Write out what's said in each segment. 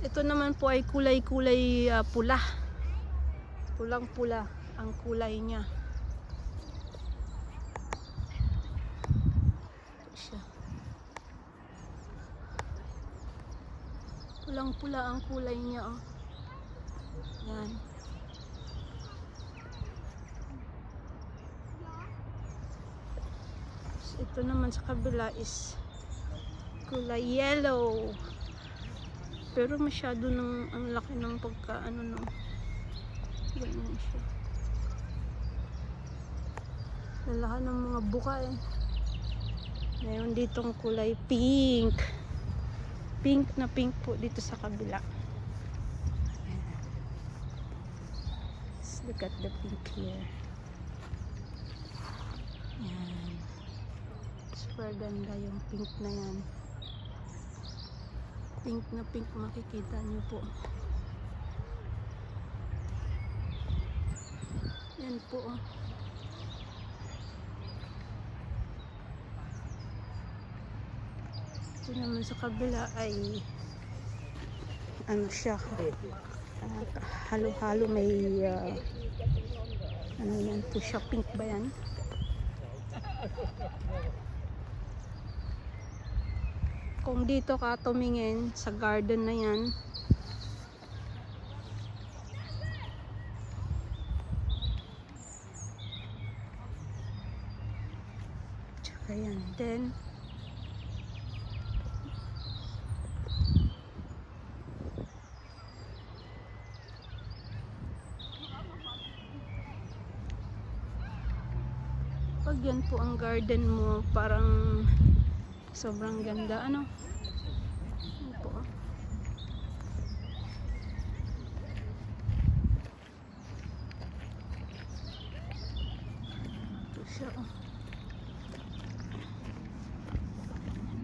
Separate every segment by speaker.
Speaker 1: Ito naman po ay kulay-kulay pula. Pulang-pula ang kulay niya. Ito siya. Pulang-pula ang kulay niya, oh. Yan. Ito naman sa kabila is kulay yellow. Pero masyado nang ang laki ng pagka no. Ganun siya. Lalaki ng mga buka eh. Mayroon ditong kulay pink. Pink na pink po dito sa kabila. Let's look at the pink here. Yan. Super ganda yung pink na yan. Pink na pink, makikita nyo po. Yan po, oh. Ito naman sa kabila ay ano siya, halo-halo, may ano yan po siya, pink ba yan? Kung dito ka tumingin sa garden na yan, tsaka yan, then pag yan po ang garden mo, parang sobrang ganda, ano? Yan po, oh. Ito siya, oh.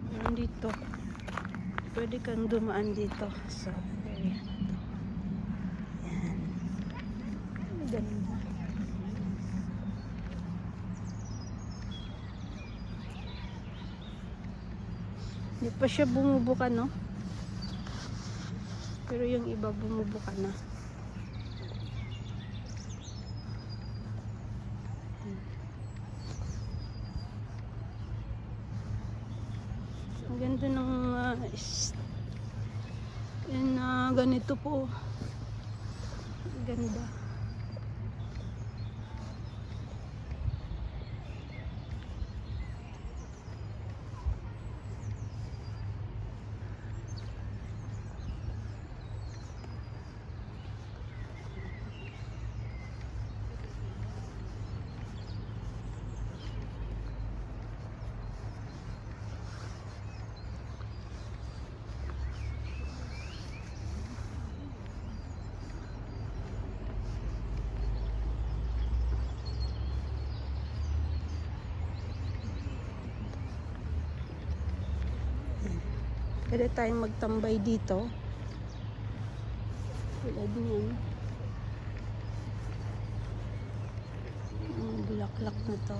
Speaker 1: Yan dito. Pwede kang dumaan dito sa area na to. Yan. Ang ganda. Hindi pa siya bumubuka, no? Pero yung iba bumubuka na. Ang ganda ng ganito po. Ang ganda. Pwede tayong magtambay dito. Tulad niyan. Ang bulaklak na to.